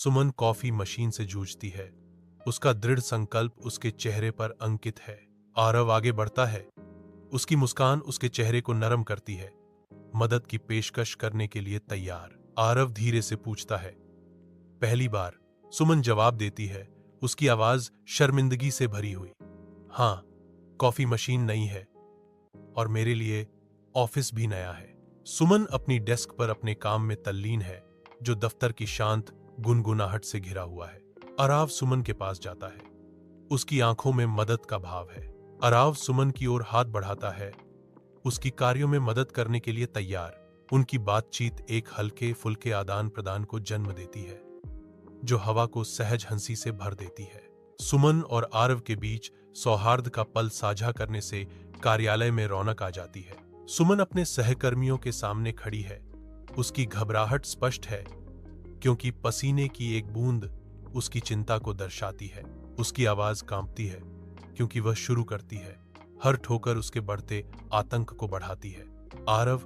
सुमन coffee machine से जूझती है। उसका दृढ़ संकल्प उसके चेहरे पर अंकित है। आरव आगे बढ़ता है। उसकी मुस्कान उसके चेहरे को नरम करती है, मदद की पेशकश करने के लिए तैयार। आरव धीरे से पूछता है, पहली बार? सुमन जवाब देती है, उसकी आवाज शर्मिंदगी से भरी हुई। हाँ, कॉफी मशीन नई है और मेरे लिए ऑफिस भी नया है। सुमन अपनी डेस्क पर अपने काम में तल्लीन है, जो दफ्तर की शांत गुनगुनाहट से घिरा हुआ है। अराव सुमन के पास जाता है। उसकी आंखों में मदद का भाव है। अराव सुमन की ओर हाथ बढ़ाता है, उसकी कार्यों में मदद करने के लिए तैयार। उनकी बातचीत एक हल्के फुल्के आदान प्रदान को जन्म देती है, जो हवा को सहज हंसी से भर देती है। सुमन और आरव के बीच सौहार्द का पल साझा करने से कार्यालय में रौनक आ जाती है। सुमन अपने सहकर्मियों के सामने खड़ी है। उसकी घबराहट स्पष्ट है, क्योंकि पसीने की एक बूंद उसकी चिंता को दर्शाती है। उसकी आवाज कांपती है, क्योंकि वह शुरू करती है। हर ठोकर उसके बढ़ते आतंक को बढ़ाती है। आरव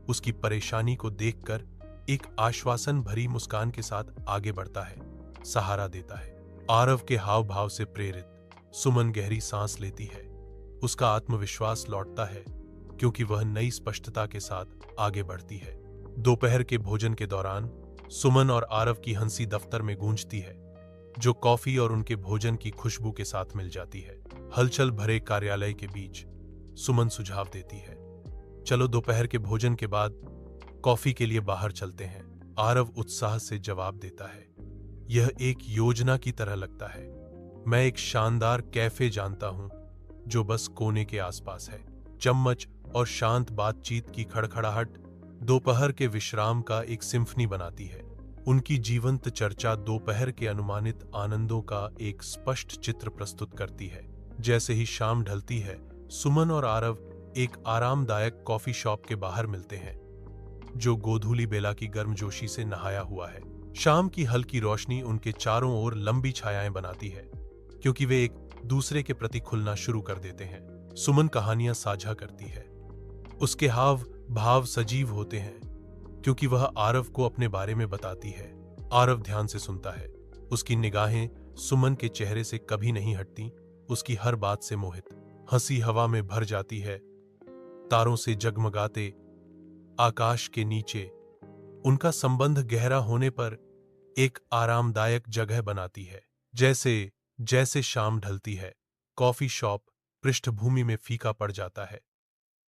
उसकी परेशानी को देखकर एक आश्वासन भरी मुस्कान के साथ आगे बढ़ता है, सहारा देता है। आरव के हाव भाव से प्रेरित सुमन गहरी सांस लेती है। उसका आत्मविश्वास लौटता है, क्योंकि वह नई स्पष्टता के साथ आगे बढ़ती है। दोपहर के भोजन के दौरान सुमन और आरव की हंसी दफ्तर में गूंजती है, जो कॉफी और उनके भोजन की खुशबू के साथ मिल जाती है। हलचल भरे कार्यालय के बीच सुमन सुझाव देती है, चलो दोपहर के भोजन के बाद कॉफी के लिए बाहर चलते हैं। आरव उत्साह से जवाब देता है, यह एक योजना की तरह लगता है। मैं एक शानदार कैफे जानता हूं, जो बस कोने के आसपास है। चम्मच और शांत बातचीत की खड़खड़ाहट दोपहर के विश्राम का एक सिम्फनी बनाती है। उनकी जीवंत चर्चा दोपहर के अनुमानित आनंदों का एक स्पष्ट चित्र प्रस्तुत करती है। जैसे ही शाम ढलती है, सुमन और आरव एक आरामदायक कॉफी शॉप के बाहर मिलते हैं, जो गोधूली बेला की गर्मजोशी से नहाया हुआ है। शाम की हल्की रोशनी उनके चारों ओर लंबी छायाएं बनाती है, क्योंकि वे एक दूसरे के प्रति खुलना शुरू कर देते हैं। सुमन कहानियां साझा करती है। उसके हाव भाव सजीव होते हैं, क्योंकि वह आरव को अपने बारे में बताती है। आरव ध्यान से सुनता है। उसकी निगाहें सुमन के चेहरे से कभी नहीं हटती, उसकी हर बात से मोहित। हंसी हवा में भर जाती है। तारों से जगमगाते आकाश के नीचे उनका संबंध गहरा होने पर एक आरामदायक जगह बनाती है। जैसे जैसे शाम ढलती है, कॉफी शॉप पृष्ठभूमि में फीका पड़ जाता है।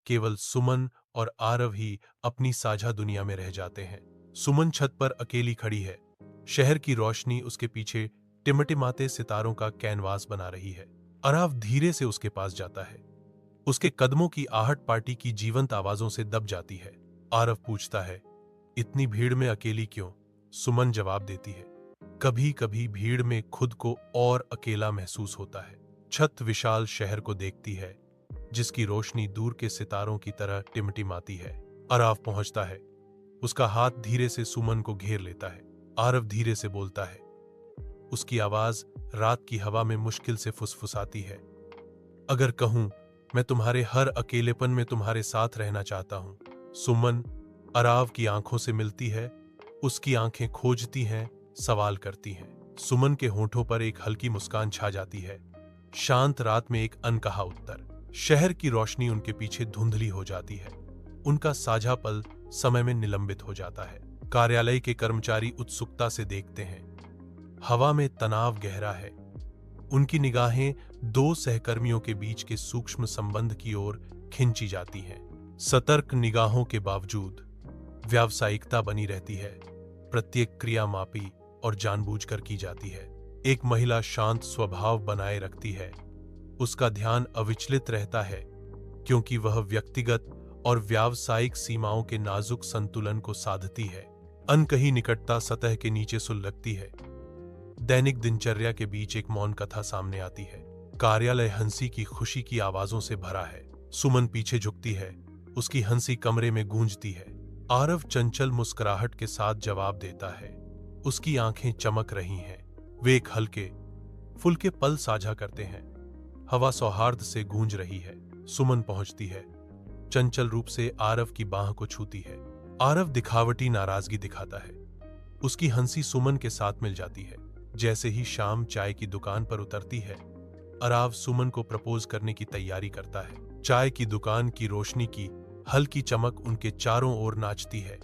केवल सुमन और आरव ही अपनी साझा दुनिया में रह जाते हैं। सुमन छत पर अकेली खड़ी है। शहर की रोशनी उसके पीछे टिमटिमाते सितारों का कैनवास बना रही है। आरव धीरे से उसके पास जाता है। उसके कदमों की आहट पार्टी की जीवंत आवाजों से दब जाती है। आरव पूछता है, इतनी भीड़ में अकेली क्यों? सुमन जवाब देती है, कभी कभी भीड़ में खुद को और अकेला महसूस होता है। छत विशाल शहर को देखती है, जिसकी रोशनी दूर के सितारों की तरह टिमटिमाती है। आरव पहुंचता है। उसका हाथ धीरे से सुमन को घेर लेता है। आरव धीरे से बोलता है। उसकी आवाज रात की हवा में मुश्किल से फुसफुसाती है, अगर कहूं, मैं तुम्हारे हर अकेलेपन में तुम्हारे साथ रहना चाहता हूं। सुमन आरव की आंखों से मिलती है। उसकी आंखें खोजती हैं, सवाल करती हैं। सुमन के होठों पर एक हल्की मुस्कान छा जाती है। शांत रात में एक अनकहा उत्तर। शहर की रोशनी उनके पीछे धुंधली हो जाती है। उनका साझा पल समय में निलंबित हो जाता है। कार्यालय के कर्मचारी उत्सुकता से देखते हैं। हवा में तनाव गहरा है। उनकी निगाहें दो सहकर्मियों के बीच के सूक्ष्म संबंध की ओर खिंची जाती हैं। सतर्क निगाहों के बावजूद व्यावसायिकता बनी रहती है। प्रत्येक क्रिया मापी और जानबूझकर की जाती है। एक महिला शांत स्वभाव बनाए रखती है। उसका ध्यान अविचलित रहता है, क्योंकि वह व्यक्तिगत और व्यावसायिक सीमाओं के नाजुक संतुलन को साधती है। अनकही निकटता सतह के नीचे सुलगती है। दैनिक दिनचर्या के बीच एक मौन कथा सामने आती है। कार्यालय हंसी की खुशी की आवाजों से भरा है। सुमन पीछे झुकती है। उसकी हंसी कमरे में गूंजती है। आरव चंचल मुस्कुराहट के साथ जवाब देता है। उसकी आंखें चमक रही हैं। वे एक हल्के फुल्के पल साझा करते हैं। हवा सौहार्द से गूंज रही है। सुमन पहुंचती है। चंचल रूप से आरव की बाह को छूती है। आरव दिखावटी नाराजगी दिखाता है। उसकी हंसी सुमन के साथ मिल जाती है। जैसे ही शाम चाय की दुकान पर उतरती है, आरव सुमन को प्रपोज करने की तैयारी करता है। चाय की दुकान की रोशनी की हल्की चमक उनके चारों ओर नाचती है।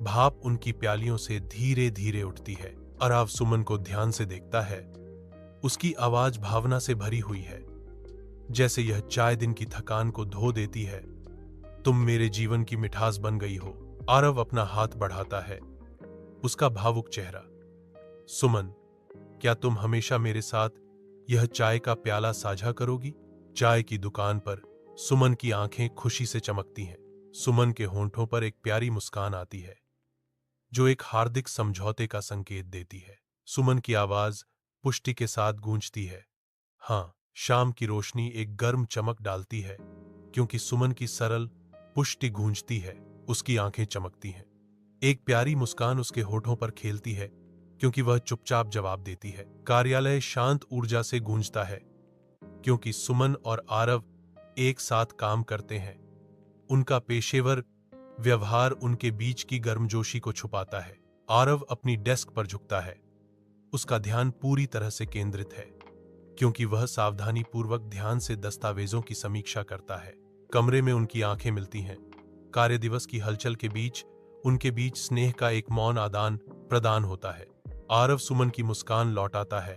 भाप उनकी प्यालियों से धीरे धीरे उठती है। आरव सुमन को ध्यान से देखता है। उसकी आवाज भावना से भरी हुई है, जैसे यह चाय दिन की थकान को धो देती है। तुम मेरे जीवन की मिठास बन गई हो। आरव अपना हाथ बढ़ाता है। उसका भावुक चेहरा। सुमन, क्या तुम हमेशा मेरे साथ यह चाय का प्याला साझा करोगी? चाय की दुकान पर सुमन की आंखें खुशी से चमकती हैं। सुमन के होंठों पर एक प्यारी मुस्कान आती है, जो एक हार्दिक समझौते का संकेत देती है। सुमन की आवाज पुष्टि के साथ गूंजती है। हाँ, शाम की रोशनी एक गर्म चमक डालती है, क्योंकि सुमन की सरल पुष्टि गूंजती है। उसकी आंखें चमकती हैं। एक प्यारी मुस्कान उसके होठों पर खेलती है, क्योंकि वह चुपचाप जवाब देती है। कार्यालय शांत ऊर्जा से गूंजता है, क्योंकि सुमन और आरव एक साथ काम करते हैं। उनका पेशेवर व्यवहार उनके बीच की गर्मजोशी को छुपाता है। आरव अपनी डेस्क पर झुकता है। उसका ध्यान पूरी तरह से केंद्रित है, क्योंकि वह सावधानी पूर्वक ध्यान से दस्तावेजों की समीक्षा करता है। कमरे में उनकी आंखें मिलती हैं। कार्य दिवस की हलचल के बीच उनके बीच स्नेह का एक मौन आदान प्रदान होता है। आरव सुमन की मुस्कान लौटाता है।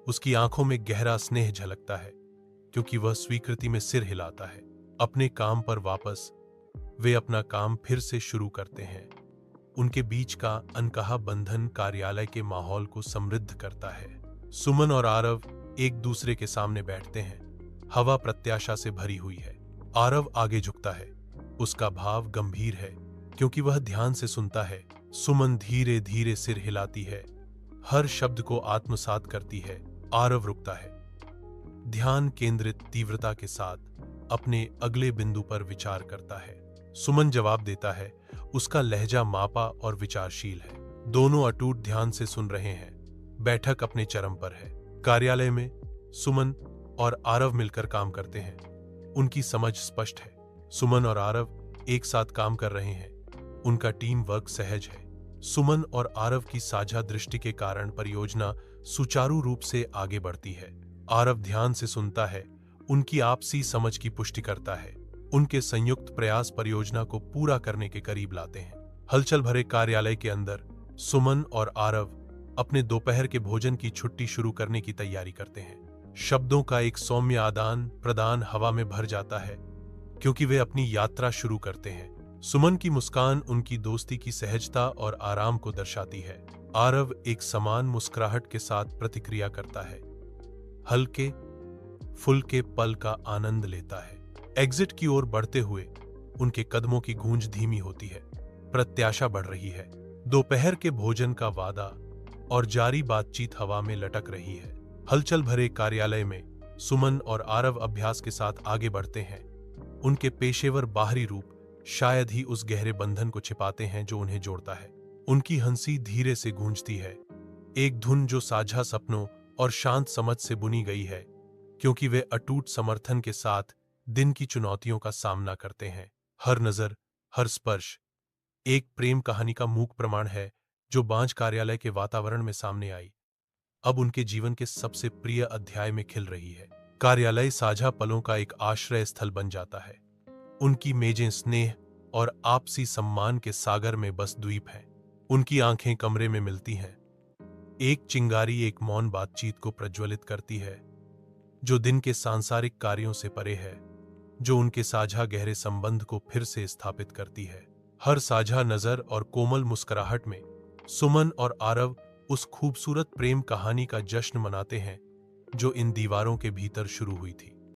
उसकी आंखों में गहरा स्नेह झलकता है, क्योंकि वह स्वीकृति में सिर हिलाता है। अपने काम पर वापस वे अपना काम फिर से शुरू करते हैं। उनके बीच का अनकहा बंधन कार्यालय के माहौल को समृद्ध करता है। सुमन और आरव एक दूसरे के सामने बैठते हैं। हवा प्रत्याशा से भरी हुई है। आरव आगे झुकता है। उसका भाव गंभीर है, क्योंकि वह ध्यान से सुनता है। सुमन धीरे धीरे सिर हिलाती है, हर शब्द को आत्मसात करती है। आरव रुकता है, ध्यान केंद्रित तीव्रता के साथ अपने अगले बिंदु पर विचार करता है। सुमन जवाब देता है। उसका लहजा मापा और विचारशील है। दोनों अटूट ध्यान से सुन रहे हैं। बैठक अपने चरम पर है। कार्यालय में सुमन और आरव मिलकर काम करते हैं। उनकी समझ स्पष्ट है। सुमन और आरव एक साथ काम कर रहे हैं। उनका टीम वर्क सहज है। सुमन और आरव की साझा दृष्टि के कारण परियोजना सुचारू रूप से आगे बढ़ती है। आरव ध्यान से सुनता है, उनकी आपसी समझ की पुष्टि करता है। उनके संयुक्त प्रयास परियोजना को पूरा करने के करीब लाते हैं। हलचल भरे कार्यालय के अंदर सुमन और आरव अपने दोपहर के भोजन की छुट्टी शुरू करने की तैयारी करते हैं। शब्दों का एक सौम्य आदान प्रदान हवा में भर जाता है, क्योंकि वे अपनी यात्रा शुरू करते हैं। सुमन की मुस्कान उनकी दोस्ती की सहजता और आराम को दर्शाती है। आरव एक समान मुस्कुराहट के साथ प्रतिक्रिया करता है, हल्के फुल्के पल का आनंद लेता है। एग्जिट की ओर बढ़ते हुए उनके कदमों की गूंज धीमी होती है। प्रत्याशा बढ़ रही है। दोपहर के भोजन का वादा और जारी बातचीत हवा में लटक रही है। हलचल भरे कार्यालय में सुमन और आरव अभ्यास के साथ आगे बढ़ते हैं। उनके पेशेवर बाहरी रूप शायद ही उस गहरे बंधन को छिपाते हैं जो उन्हें जोड़ता है। उनकी हंसी धीरे से गूंजती है, एक धुन जो साझा सपनों और शांत समझ से बुनी गई है, क्योंकि वे अटूट समर्थन के साथ दिन की चुनौतियों का सामना करते हैं। हर नजर, हर स्पर्श एक प्रेम कहानी का मूक प्रमाण है, जो बांझ कार्यालय के वातावरण में सामने आई, अब उनके जीवन के सबसे प्रिय अध्याय में खिल रही है। कार्यालय साझा पलों का एक आश्रय स्थल बन जाता है। उनकी मेजें स्नेह और आपसी सम्मान के सागर में बस द्वीप हैं। उनकी आंखें कमरे में मिलती हैं। एक चिंगारी एक मौन बातचीत को प्रज्वलित करती है, जो दिन के सांसारिक कार्यों से परे है, जो उनके साझा गहरे संबंध को फिर से स्थापित करती है। हर साझा नजर और कोमल मुस्कुराहट में सुमन और आरव उस खूबसूरत प्रेम कहानी का जश्न मनाते हैं, जो इन दीवारों के भीतर शुरू हुई थी।